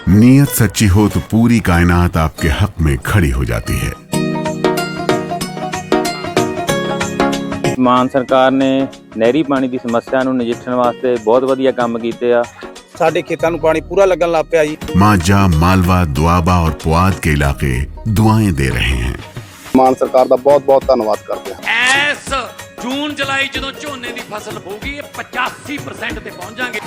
नीयत सच्ची हो तो पूरी कायनात आपके हक में खड़ी हो जाती है। ਮਾਨ ਸਰਕਾਰ ਨੇ ਨਹਿਰੀ ਪਾਣੀ ਦੀ ਸਮੱਸਿਆ ਨੂੰ ਨਜਿੱਠਣ ਵਾਸਤੇ ਬਹੁਤ ਵਧੀਆ ਕੰਮ ਕੀਤੇ ਆ। ਸਾਡੇ ਖੇਤਾਂ ਨੂੰ ਪਾਣੀ ਪੂਰਾ ਲੱਗਣ ਲੱਗ ਪਿਆ ਜੀ। मांझा, मालवा, दुआबा और पुआध के इलाके दुआएं दे रहे हैं। ਮਾਨ ਸਰਕਾਰ ਦਾ ਬਹੁਤ ਬਹੁਤ ਧੰਨਵਾਦ ਕਰਦੇ ਹਾਂ। ਇਸ ਜੂਨ ਜੁਲਾਈ ਜਦੋਂ ਝੋਨੇ ਦੀ ਫਸਲ ਹੋਊਗੀ ਇਹ 85% ਤੇ ਪਹੁੰਚ ਜਾਾਂਗੇ।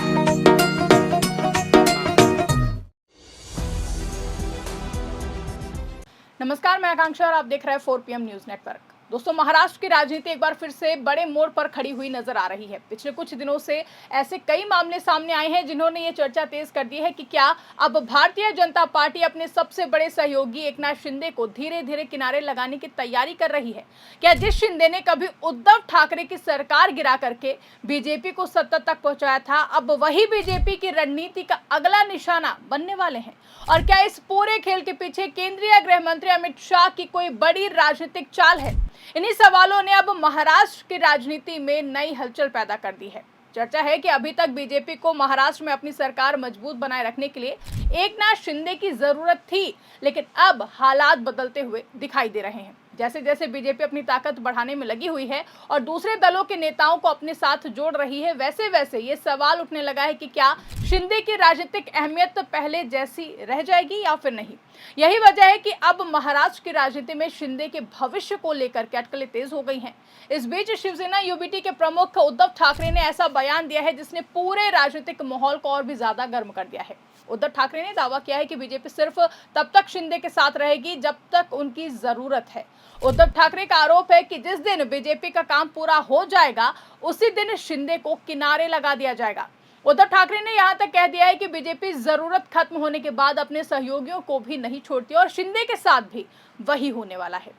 नमस्कार, मैं आकांक्षा और आप देख रहे हैं 4 PM न्यूज नेटवर्क। दोस्तों, महाराष्ट्र की राजनीति एक बार फिर से बड़े मोड़ पर खड़ी हुई नजर आ रही है। पिछले कुछ दिनों से ऐसे कई मामले सामने आए हैं जिन्होंने ये चर्चा तेज कर दी है कि क्या अब भारतीय जनता पार्टी अपने सबसे बड़े सहयोगी एकनाथ शिंदे को धीरे धीरे किनारे लगाने की तैयारी कर रही है। क्या जिस शिंदे ने कभी उद्धव ठाकरे की सरकार गिरा करके बीजेपी को सत्ता तक पहुंचाया था, अब वही बीजेपी की रणनीति का अगला निशाना बनने वाले हैं? और क्या इस पूरे खेल के पीछे केंद्रीय गृह मंत्री अमित शाह की कोई बड़ी राजनीतिक चाल है? इन्हीं सवालों ने अब महाराष्ट्र की राजनीति में नई हलचल पैदा कर दी है। चर्चा है कि अभी तक बीजेपी को महाराष्ट्र में अपनी सरकार मजबूत बनाए रखने के लिए एकनाथ शिंदे की जरूरत थी, लेकिन अब हालात बदलते हुए दिखाई दे रहे हैं। जैसे जैसे बीजेपी अपनी ताकत बढ़ाने में लगी हुई है और दूसरे दलों के नेताओं को अपने साथ जोड़ रही है, वैसे वैसे ये सवाल उठने लगा है कि क्या शिंदे की राजनीतिक अहमियत पहले जैसी रह जाएगी या फिर नहीं। यही वजह है कि अब महाराष्ट्र की राजनीति में शिंदे के भविष्य को लेकर के अटकलें तेज हो गई हैं। इस बीच शिवसेना यूबीटी के प्रमुख उद्धव ठाकरे ने ऐसा बयान दिया है जिसने पूरे राजनीतिक माहौल को और भी ज्यादा गर्म कर दिया है। उद्धव ठाकरे ने दावा किया है कि बीजेपी सिर्फ तब तक शिंदे के साथ रहेगी जब तक उनकी जरूरत है। उद्धव ठाकरे का आरोप है कि जिस दिन बीजेपी का काम पूरा हो जाएगा उसी दिन शिंदे को किनारे लगा दिया जाएगा। उद्धव ठाकरे ने यहां तक कह दिया है कि बीजेपी जरूरत खत्म होने के बाद अपने सहयोगियों को भी नहीं छोड़ती और शिंदे के साथ भी वही होने वाला है।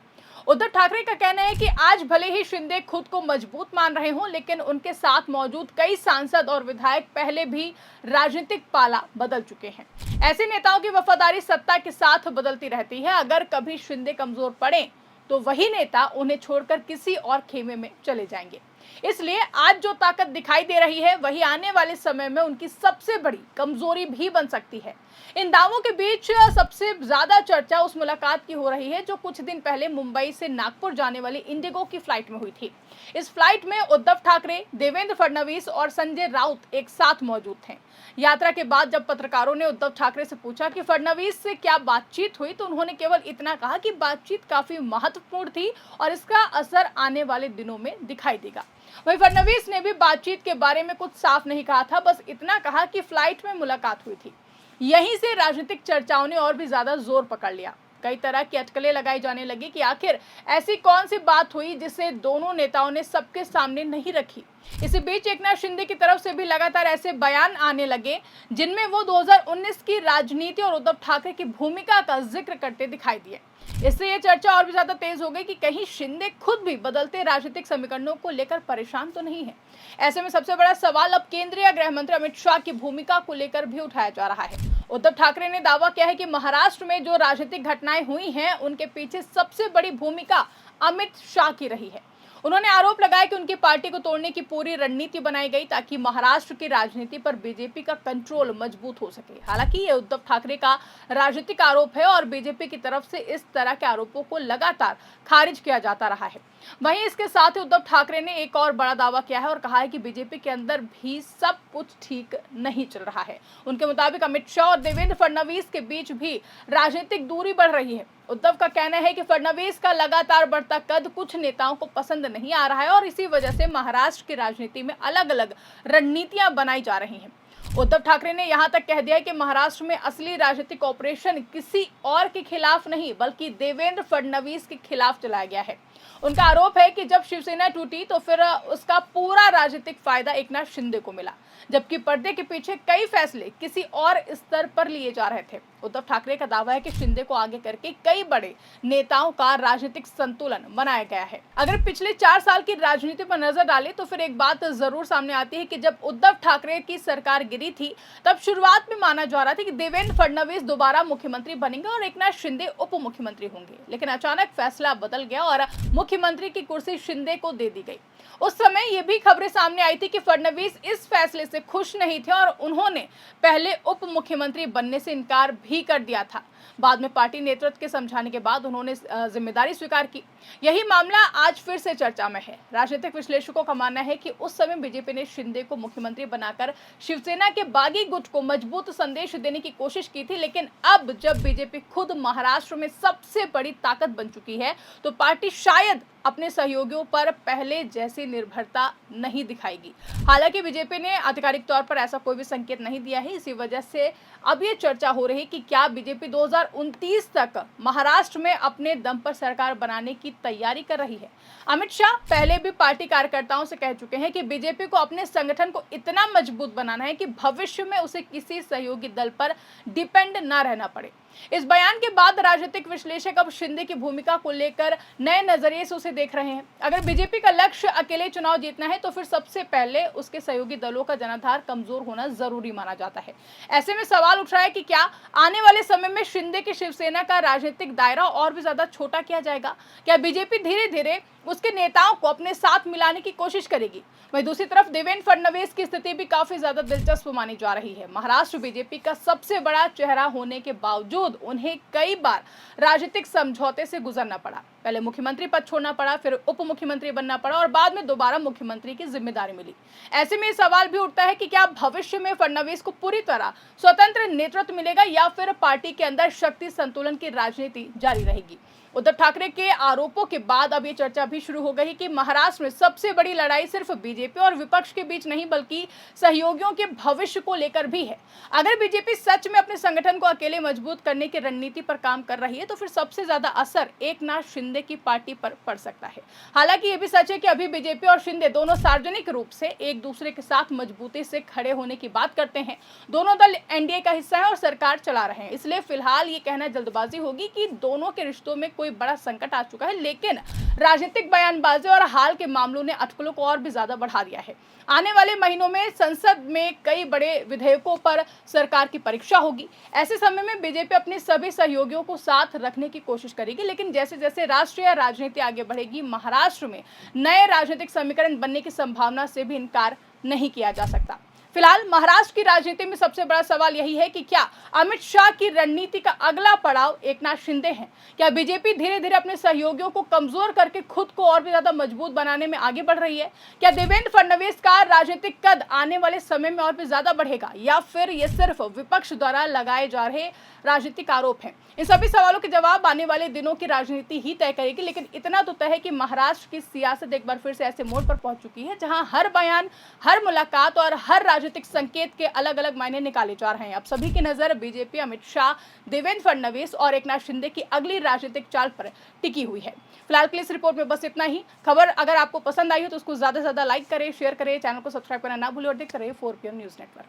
उद्धव ठाकरे का कहना है कि आज भले ही शिंदे खुद को मजबूत मान रहे हों, लेकिन उनके साथ मौजूद कई सांसद और विधायक पहले भी राजनीतिक पाला बदल चुके हैं। ऐसे नेताओं की वफादारी सत्ता के साथ बदलती रहती है। अगर कभी शिंदे कमजोर पड़े तो वही नेता उन्हें छोड़कर किसी और खेमे में चले जाएंगे। इसलिए आज जो ताकत दिखाई दे रही है वही आने वाले समय में उनकी सबसे बड़ी कमजोरी भी बन सकती है। इन दावों के बीच सबसे ज्यादा चर्चा उस मुलाकात की हो रही है जो कुछ दिन पहले मुंबई से नागपुर जाने वाली इंडिगो की फ्लाइट में हुई थी। इस फ्लाइट में उद्धव ठाकरे, देवेंद्र फडणवीस और संजय राउत एक साथ मौजूद थे। यात्रा के बाद जब पत्रकारों ने उद्धव ठाकरे से पूछा कि फडणवीस से क्या बातचीत हुई, तो उन्होंने केवल इतना कहा कि बातचीत काफी महत्वपूर्ण थी और इसका असर आने वाले दिनों में दिखाई देगा। वहीं फडणवीस ने भी बातचीत के बारे में कुछ साफ नहीं कहा था, बस इतना कहा कि फ्लाइट में मुलाकात हुई थी। यहीं से राजनीतिक चर्चाओं ने और भी ज्यादा जोर पकड़ लिया। कई तरह की अटकलें लगाई जाने लगी कि आखिर ऐसी कौन सी बात हुई जिसे दोनों नेताओं ने सबके सामने नहीं रखी। इसी बीच एकनाथ शिंदे की तरफ से भी लगातार ऐसे बयान आने लगे जिनमें वो 2019 की राजनीति और उद्धव ठाकरे की भूमिका का जिक्र करते दिखाई दिए। इससे ये चर्चा और भी ज्यादा तेज हो गई कि कहीं शिंदे खुद भी बदलते राजनीतिक समीकरणों को लेकर परेशान तो नहीं है। ऐसे में सबसे बड़ा सवाल अब केंद्रीय गृह मंत्री अमित शाह की भूमिका को लेकर भी उठाया जा रहा है। उद्धव ठाकरे ने दावा किया है कि महाराष्ट्र में जो राजनीतिक घटनाएं हुई हैं उनके पीछे सबसे बड़ी भूमिका अमित शाह की रही है। उन्होंने आरोप लगाया कि उनकी पार्टी को तोड़ने की पूरी रणनीति बनाई गई ताकि महाराष्ट्र की राजनीति पर बीजेपी का कंट्रोल मजबूत हो सके। हालांकि ये उद्धव ठाकरे का राजनीतिक आरोप है और बीजेपी की तरफ से इस तरह के आरोपों को लगातार खारिज किया जाता रहा है। वहीं इसके साथ ही उद्धव ठाकरे ने एक और बड़ा दावा किया है और कहा है कि बीजेपी के अंदर भी सब कुछ ठीक नहीं चल रहा है। उनके मुताबिक अमित शाह और देवेंद्र फडणवीस के बीच भी राजनीतिक दूरी बढ़ रही है। उद्धव का कहना है कि फडणवीस का लगातार बढ़ता कद कुछ नेताओं को पसंद नहीं आ रहा है और इसी वजह से महाराष्ट्र की राजनीति में अलग अलग रणनीतियां बनाई जा रही हैं। उद्धव ठाकरे ने यहां तक कह दिया है कि महाराष्ट्र में असली राजनीतिक ऑपरेशन किसी और के खिलाफ नहीं बल्कि देवेंद्र फडणवीस के खिलाफ चलाया गया है। उनका आरोप है कि जब शिवसेना टूटी तो फिर उसका पूरा राजनीतिक फायदा एकनाथ शिंदे को मिला, जबकि पर्दे के पीछे कई फैसले किसी और स्तर पर लिए जा रहे थे। उद्धव ठाकरे का दावा है कि शिंदे को आगे करके कई बड़े नेताओं का राजनीतिक संतुलन बनाया गया है। अगर पिछले 4 साल की राजनीति पर नजर डालें तो फिर एक बात जरूर सामने आती है कि जब उद्धव ठाकरे की सरकार गिरी थी तब शुरुआत में माना जा रहा था कि देवेंद्र फडणवीस दोबारा मुख्यमंत्री बनेंगे और एकनाथ शिंदे उप मुख्यमंत्री होंगे, लेकिन अचानक फैसला बदल गया और मुख्यमंत्री की कुर्सी शिंदे को दे दी गई। उस समय ये भी खबरें सामने आई थी कि फडणवीस इस फैसले से खुश नहीं थे और उन्होंने पहले उप मुख्यमंत्री बनने से इनकार भी कर दिया था। बाद में पार्टी नेतृत्व के समझाने के बाद उन्होंने जिम्मेदारी स्वीकार की। यही मामला आज फिर से चर्चा में है। राजनीतिक विश्लेषकों का मानना है कि उस समय बीजेपी ने शिंदे को मुख्यमंत्री बनाकर शिवसेना के बागी गुट को मजबूत संदेश देने की कोशिश की थी, लेकिन अब जब बीजेपी खुद महाराष्ट्र में सबसे बड़ी ताकत बन चुकी है तो पार्टी शायद अपने सहयोगियों पर पहले जैसी निर्भरता नहीं दिखाएगी। हालांकि बीजेपी ने आधिकारिक तौर पर ऐसा कोई भी संकेत नहीं दिया है। इसी वजह से अब ये चर्चा हो रही है कि क्या बीजेपी 2029 तक महाराष्ट्र में अपने दम पर सरकार बनाने की तैयारी कर रही है। अमित शाह पहले भी पार्टी कार्यकर्ताओं से कह चुके हैं कि बीजेपी को अपने संगठन को इतना मजबूत बनाना है कि भविष्य में उसे किसी सहयोगी दल पर डिपेंड न रहना पड़े। इस बयान के बाद राजनीतिक विश्लेषक अब शिंदे की भूमिका को लेकर नए नजरिए से उसे देख रहे हैं। अगर बीजेपी का लक्ष्य अकेले चुनाव जीतना है तो फिर सबसे पहले उसके सहयोगी दलों का जनाधार कमजोर होना जरूरी माना जाता है। ऐसे में सवाल उठ रहा है कि क्या आने वाले समय में शिंदे की शिवसेना का राजनीतिक दायरा और भी ज्यादा छोटा किया जाएगा? क्या बीजेपी धीरे धीरे उसके नेताओं को अपने साथ मिलाने की कोशिश करेगी? वहीं दूसरी तरफ देवेंद्र फडणवीस की स्थिति भी काफी ज्यादा दिलचस्प मानी जा रही है। महाराष्ट्र बीजेपी का सबसे बड़ा चेहरा होने के बावजूद उन्हें कई बार राजनीतिक समझौते से गुजरना पड़ा। पहले मुख्यमंत्री पद छोड़ना पड़ा, फिर उप मुख्यमंत्री बनना पड़ा और बाद में दोबारा मुख्यमंत्री की जिम्मेदारी मिली। ऐसे में सवाल भी उठता है कि क्या भविष्य में फडणवीस को पूरी तरह स्वतंत्र नेतृत्व मिलेगा या फिर पार्टी के अंदर शक्ति संतुलन की राजनीति जारी रहेगी। उद्धव ठाकरे के आरोपों के बाद अब ये चर्चा भी शुरू हो गई कि महाराष्ट्र में सबसे बड़ी लड़ाई सिर्फ बीजेपी और विपक्ष के बीच नहीं बल्कि सहयोगियों के भविष्य को लेकर भी है। अगर बीजेपी सच में अपने संगठन को अकेले मजबूत करने की रणनीति पर काम कर रही है तो फिर सबसे ज्यादा असर एकनाथ शिंदे की पार्टी पर पड़ सकता है। हालांकि ये भी सच है कि अभी बीजेपी और शिंदे दोनों सार्वजनिक रूप से एक दूसरे के साथ मजबूती से खड़े होने की बात करते हैं। दोनों दल एनडीए का हिस्सा है और सरकार चला रहे हैं, इसलिए फिलहाल ये कहना जल्दबाजी होगी कि दोनों के रिश्तों में कोई बड़ा संकट आ चुका है। लेकिन राजनीतिक बयानबाजी और हाल के मामलों ने अटकलों को और भी ज्यादा बढ़ा दिया है। आने वाले महीनों में संसद में कई बड़े विधेयकों पर सरकार की परीक्षा होगी। ऐसे समय में बीजेपी अपने सभी सहयोगियों को साथ रखने की कोशिश करेगी, लेकिन जैसे जैसे राष्ट्रीय राजनीति आगे बढ़ेगी महाराष्ट्र में नए राजनीतिक समीकरण बनने की संभावना से भी इनकार नहीं किया जा सकता। फिलहाल महाराष्ट्र की राजनीति में सबसे बड़ा सवाल यही है कि क्या अमित शाह की रणनीति का अगला पड़ाव एकनाथ शिंदे हैं? क्या बीजेपी धीरे धीरे अपने सहयोगियों को कमजोर करके खुद को और भी ज्यादा मजबूत बनाने में आगे बढ़ रही है? क्या देवेंद्र फडणवीस का राजनीतिक कद आने वाले समय में और भी ज्यादा बढ़ेगा या फिर ये सिर्फ विपक्ष द्वारा लगाए जा रहे राजनीतिक आरोप हैं? इन सभी सवालों के जवाब आने वाले दिनों की राजनीति ही तय करेगी। लेकिन इतना तो तय है कि महाराष्ट्र की सियासत एक बार फिर से ऐसे मोड़ पर पहुंच चुकी है जहां हर बयान, हर मुलाकात और हर राजनीतिक संकेत के अलग अलग मायने निकाले जा रहे हैं। अब सभी की नजर बीजेपी, अमित शाह, देवेंद्र फडणवीस और एकनाथ शिंदे की अगली राजनीतिक चाल पर टिकी हुई है। फिलहाल के लिए इस रिपोर्ट में बस इतना ही। खबर अगर आपको पसंद आई हो तो उसको ज्यादा से ज्यादा लाइक करें, शेयर करें, चैनल को सब्सक्राइब करना ना भूलें और देखते रहिए 4PM न्यूज नेटवर्क।